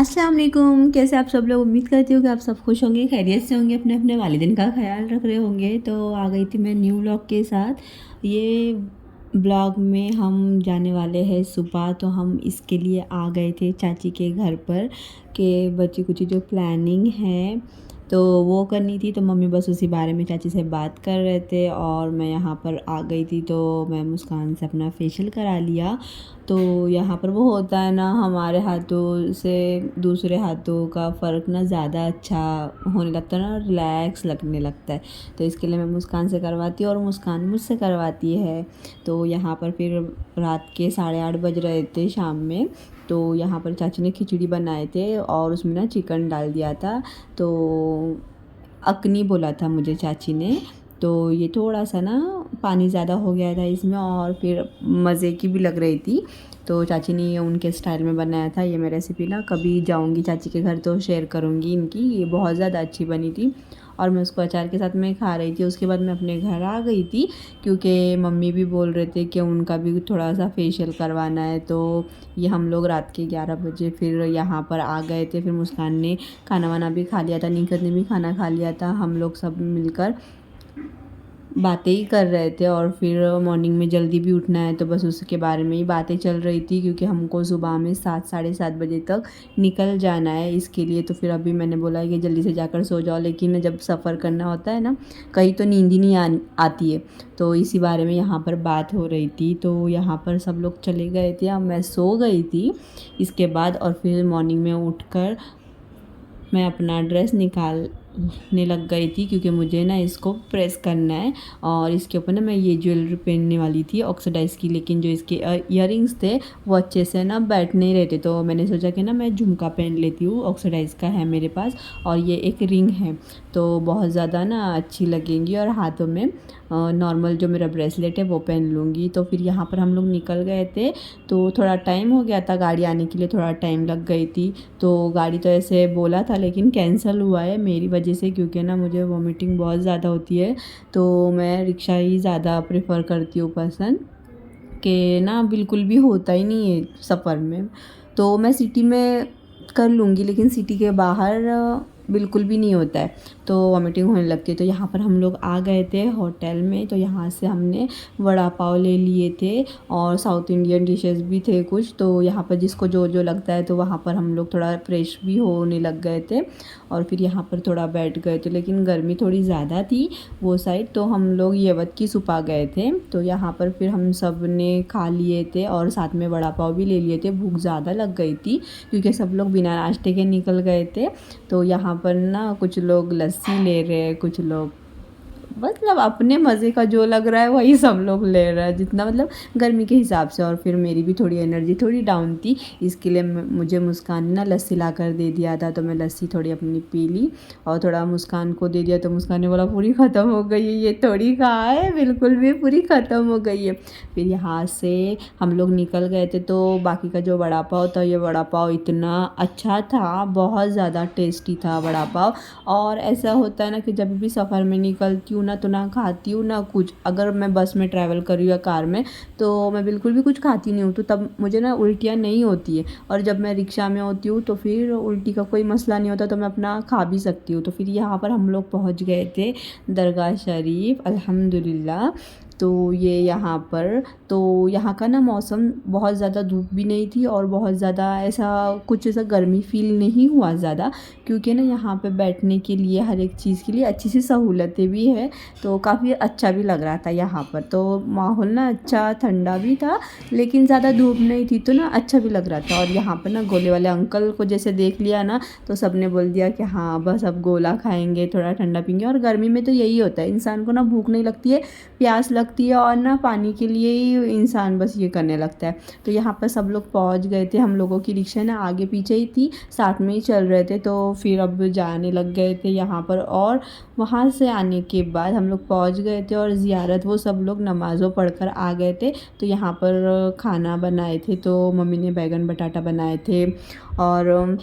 अस्सलाम वालेकुम। कैसे आप सब लोग? उम्मीद करती हूँ कि आप सब खुश होंगे, खैरियत से होंगे, अपने अपने वालिदैन का ख्याल रख रहे होंगे। तो आ गई थी मैं न्यू व्लॉग के साथ। ये ब्लॉग में हम जाने वाले हैं सुबह, तो हम इसके लिए आ गए थे चाची के घर पर कि बच्ची कुची जो प्लानिंग है तो वो करनी थी। तो मम्मी बस उसी बारे में चाची से बात कर रहे थे और मैं यहाँ पर आ गई थी। तो मैं मुस्कान से अपना फेशियल करा लिया। तो यहाँ पर वो होता है ना, हमारे हाथों से दूसरे हाथों का फ़र्क ना ज़्यादा अच्छा होने लगता है ना, रिलैक्स लगने लगता है। तो इसके लिए मैं मुस्कान से करवाती हूँ और मुस्कान मुझसे करवाती है। तो यहाँ पर फिर रात के 8:30 बज रहे थे शाम में। तो यहाँ पर चाची ने खिचड़ी बनाए थे और उसमें ना चिकन डाल दिया था। तो अकनी बोला था मुझे चाची ने। तो ये थोड़ा सा ना पानी ज़्यादा हो गया था इसमें और फिर मज़े की भी लग रही थी। तो चाची ने ये उनके स्टाइल में बनाया था। ये मैं रेसिपी ना कभी जाऊंगी चाची के घर तो शेयर करूंगी इनकी। ये बहुत ज़्यादा अच्छी बनी थी और मैं उसको अचार के साथ में खा रही थी। उसके बाद मैं अपने घर आ गई थी क्योंकि मम्मी भी बोल रहे थे कि उनका भी थोड़ा सा फेशियल करवाना है। तो ये हम लोग रात के 11 बजे फिर यहाँ पर आ गए थे। फिर मुस्कान ने खाना वाना भी खा लिया था, निखत ने भी खाना खा लिया था। हम लोग सब मिलकर बातें ही कर रहे थे और फिर मॉर्निंग में जल्दी भी उठना है तो बस उसके बारे में ही बातें चल रही थी क्योंकि हमको सुबह में 7 साढ़े 7 बजे तक निकल जाना है इसके लिए। तो फिर अभी मैंने बोला कि जल्दी से जाकर सो जाओ, लेकिन जब सफ़र करना होता है ना कहीं तो नींद ही नहीं आती है। तो इसी बारे में यहाँ पर बात हो रही थी। तो यहाँ पर सब लोग चले गए थे, अब मैं सो गई थी इसके बाद। और फिर मॉर्निंग में उठकर मैं अपना ड्रेस निकालने लग गई थी क्योंकि मुझे ना इसको प्रेस करना है। और इसके ऊपर ना मैं ये ज्वेलरी पहनने वाली थी ऑक्सीडाइज़ की, लेकिन जो इसके इयररिंग्स थे वो अच्छे से ना बैठ नहीं रहे थे। तो मैंने सोचा कि ना मैं झुमका पहन लेती हूँ, ऑक्सीडाइज़ का है मेरे पास और ये एक रिंग है तो बहुत ज़्यादा ना अच्छी लगेंगी। और हाथों में नॉर्मल जो मेरा ब्रेसलेट है वो पहन लूँगी। तो फिर यहाँ पर हम लोग निकल गए थे। तो थोड़ा टाइम हो गया था, गाड़ी आने के लिए थोड़ा टाइम लग गई थी। तो गाड़ी तो ऐसे बोला था लेकिन कैंसिल हुआ है मेरी वजह से क्योंकि ना मुझे वॉमिटिंग बहुत ज़्यादा होती है। तो मैं रिक्शा ही ज़्यादा प्रेफर करती हूँ पसंद कि ना बिल्कुल भी होता ही नहीं है सफ़र में। तो मैं सिटी में कर लूँगी लेकिन सिटी के बाहर बिल्कुल भी नहीं होता है, तो वॉमिटिंग होने लगती है। तो यहाँ पर हम लोग आ गए थे होटल में। तो यहाँ से हमने वड़ा पाव ले लिए थे और साउथ इंडियन डिशेस भी थे कुछ। तो यहाँ पर जिसको जो जो लगता है तो वहाँ पर हम लोग थोड़ा फ्रेश भी होने लग गए थे और फिर यहाँ पर थोड़ा बैठ गए थे। लेकिन गर्मी थोड़ी ज़्यादा थी वो साइड, तो हम लोग येवत की सुपा गए थे। तो यहाँ पर फिर हम सब ने खा लिए थे और साथ में वड़ा पाव भी ले लिए थे। भूख ज़्यादा लग गई थी क्योंकि सब लोग बिना नाश्ते के निकल गए थे। तो यहाँ पर ना कुछ लोग लस्सी ले रहे हैं, कुछ लोग मतलब अपने मज़े का जो लग रहा है वही सब लोग ले रहा है जितना मतलब गर्मी के हिसाब से। और फिर मेरी भी थोड़ी एनर्जी थोड़ी डाउन थी इसके लिए मुझे मुस्कान ने ना लस्सी ला कर दे दिया था। तो मैं लस्सी थोड़ी अपनी पी ली और थोड़ा मुस्कान को दे दिया। तो मुस्कान ने बोला पूरी ख़त्म हो गई है, ये थोड़ी कहा है, बिल्कुल भी पूरी ख़त्म हो गई है। फिर यहाँ से हम लोग निकल गए थे। तो बाकी का जो वड़ा पाव था, ये वड़ा पाव इतना अच्छा था, बहुत ज़्यादा टेस्टी था वड़ा पाव। और ऐसा होता है ना कि जब भी सफ़र में निकलती हूँ ना तो ना खाती हूँ ना कुछ। अगर मैं बस में ट्रैवल कर रही हूँ या कार में तो मैं बिल्कुल भी कुछ खाती नहीं हूँ, तो तब मुझे ना उल्टियाँ नहीं होती है। और जब मैं रिक्शा में होती हूँ तो फिर उल्टी का कोई मसला नहीं होता, तो मैं अपना खा भी सकती हूँ। तो फिर यहाँ पर हम लोग पहुँच गए थे दरगाह शरीफ अल्हम्दुलिल्लाह। तो ये यहाँ पर तो यहाँ का ना मौसम बहुत ज़्यादा धूप भी नहीं थी और बहुत ज़्यादा ऐसा कुछ ऐसा गर्मी फील नहीं हुआ ज़्यादा, क्योंकि ना यहाँ पे बैठने के लिए हर एक चीज़ के लिए अच्छी सी सहूलतें भी है। तो काफ़ी अच्छा भी लग रहा था यहाँ पर। तो माहौल ना अच्छा ठंडा भी था लेकिन ज़्यादा धूप नहीं थी, तो ना अच्छा भी लग रहा था। और यहाँ पर ना गोले वाले अंकल को जैसे देख लिया ना तो सबने बोल दिया कि हाँ बस अब गोला खाएंगे, थोड़ा ठंडा पीएंगे। और गर्मी में तो यही होता है, इंसान को ना भूख नहीं लगती है, प्यास लगती है और ना पानी के लिए ही इंसान बस ये करने लगता है। तो यहाँ पर सब लोग पहुँच गए थे, हम लोगों की रिक्शा ना आगे पीछे ही थी, साथ में ही चल रहे थे। तो फिर अब जाने लग गए थे यहाँ पर। और वहाँ से आने के बाद हम लोग पहुँच गए थे और ज़ियारत वो सब लोग नमाज़ों पढ़कर आ गए थे। तो यहाँ पर खाना बनाए थे, तो मम्मी ने बैगन बटाटा बनाए थे और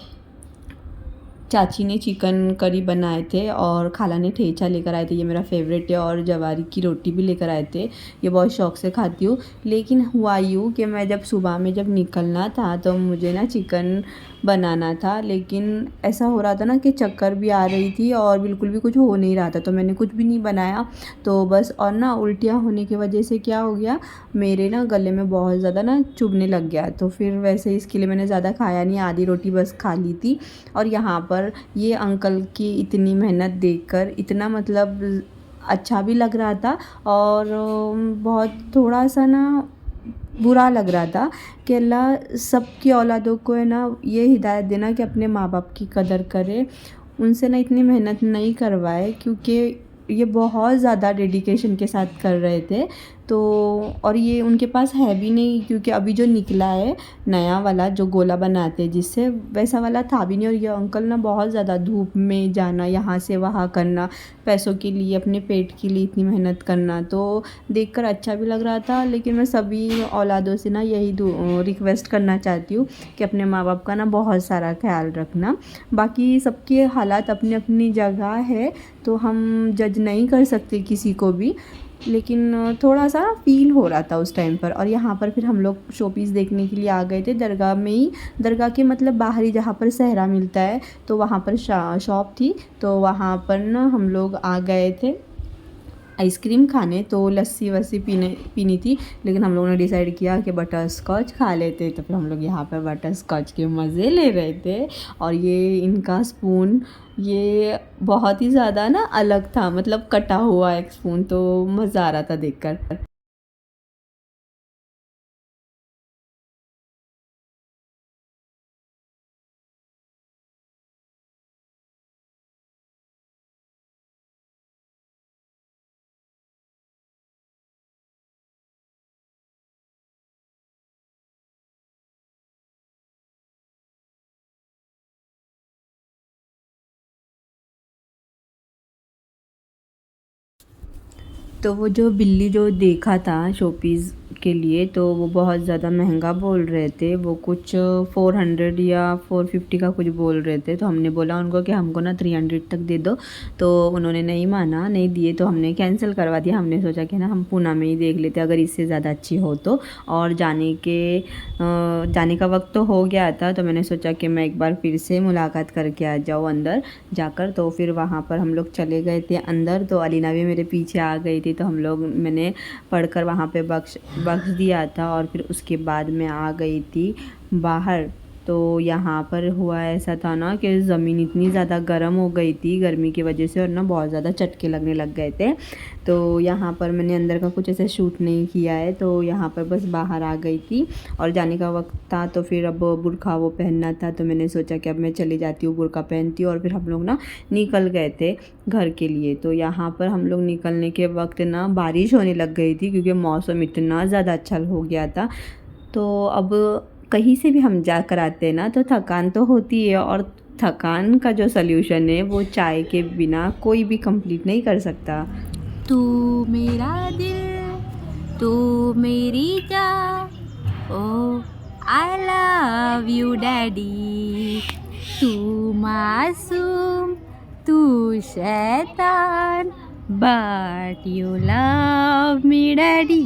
चाची ने चिकन करी बनाए थे और खाला ने ठेचा लेकर आए थे, ये मेरा फेवरेट है। और जवारी की रोटी भी लेकर आए थे, ये बहुत शौक़ से खाती हूँ। लेकिन हुआ यूँ कि मैं जब सुबह में जब निकलना था तो मुझे ना चिकन बनाना था, लेकिन ऐसा हो रहा था ना कि चक्कर भी आ रही थी और बिल्कुल भी कुछ हो नहीं रहा था, तो मैंने कुछ भी नहीं बनाया। तो बस, और ना उल्टियाँ होने की वजह से क्या हो गया, मेरे ना गले में बहुत ज़्यादा ना चुभने लग गया। तो फिर वैसे इसके लिए मैंने ज़्यादा खाया नहीं, आधी रोटी बस खा ली थी। और यहाँ पर ये अंकल की इतनी मेहनत देखकर इतना मतलब अच्छा भी लग रहा था, और बहुत थोड़ा सा ना बुरा लग रहा था कि अल्लाह सबकी औलादों को है ना ये हिदायत देना कि अपने माँ बाप की कदर करे, उनसे ना इतनी मेहनत नहीं करवाए, क्योंकि ये बहुत ज़्यादा डेडिकेशन के साथ कर रहे थे। तो और ये उनके पास है भी नहीं, क्योंकि अभी जो निकला है नया वाला जो गोला बनाते हैं जिससे, वैसा वाला था भी नहीं। और ये अंकल ना बहुत ज़्यादा धूप में जाना, यहाँ से वहाँ करना, पैसों के लिए, अपने पेट के लिए इतनी मेहनत करना, तो देखकर अच्छा भी लग रहा था। लेकिन मैं सभी औलादों से ना यही रिक्वेस्ट करना चाहती हूँ कि अपने माँ बाप का ना बहुत सारा ख्याल रखना। बाकी सबके हालात अपनी अपनी जगह है, तो हम जज नहीं कर सकते किसी को भी, लेकिन थोड़ा सा फ़ील हो रहा था उस टाइम पर। और यहाँ पर फिर हम लोग शो पीस देखने के लिए आ गए थे दरगाह में ही, दरगाह के मतलब बाहर ही, जहाँ पर सहरा मिलता है, तो वहाँ पर शॉप थी, तो वहाँ पर ना हम लोग आ गए थे आइसक्रीम खाने। तो लस्सी वस्सी पीनी थी, लेकिन हम लोगों ने डिसाइड किया कि बटर स्कॉच खा लेते। तो फिर हम लोग यहाँ पर बटर स्कॉच के मज़े ले रहे थे। और ये इनका स्पून, ये बहुत ही ज़्यादा ना अलग था, मतलब कटा हुआ एक स्पून, तो मज़ा आ रहा था देखकर। तो वो जो बिल्ली जो देखा था शोपीस के लिए, तो वो बहुत ज़्यादा महंगा बोल रहे थे, वो कुछ 400 या 450 का कुछ बोल रहे थे। तो हमने बोला उनको कि हमको ना 300 तक दे दो, तो उन्होंने नहीं माना, नहीं दिए, तो हमने कैंसिल करवा दिया। हमने सोचा कि ना हम पूना में ही देख लेते अगर इससे ज़्यादा अच्छी हो तो। और जाने का वक्त तो हो गया था, तो मैंने सोचा कि मैं एक बार फिर से मुलाकात करके आ जाऊँ अंदर जाकर। तो फिर वहाँ पर हम लोग चले गए थे अंदर, तो अलीना भी मेरे पीछे आ गई थी, तो हम लोग, मैंने पढ़कर वहाँ पे बख्श दिया था, और फिर उसके बाद मैं आ गई थी बाहर। तो यहाँ पर हुआ ऐसा था ना कि ज़मीन इतनी ज़्यादा गर्म हो गई थी गर्मी की वजह से, और ना बहुत ज़्यादा चटके लगने लग गए थे। तो यहाँ पर मैंने अंदर का कुछ ऐसे शूट नहीं किया है, तो यहाँ पर बस बाहर आ गई थी। और जाने का वक्त था, तो फिर अब बुर्का वो पहनना था, तो मैंने सोचा कि अब मैं चली जाती हूँ, बुर्का पहनती हूँ। और फिर हम लोग ना निकल गए थे घर के लिए। तो यहाँ पर हम लोग निकलने के वक्त ना बारिश होने लग गई थी, क्योंकि मौसम इतना ज़्यादा अच्छा हो गया था। तो अब कहीं से भी हम जा कर आते हैं ना, तो थकान तो होती है, और थकान का जो सल्यूशन है वो चाय के बिना कोई भी कंप्लीट नहीं कर सकता। तू मेरा दिल, तू मेरी जान, ओ आई लव यू डैडी। तू मासूम, तू शैतान, but you love me daddy.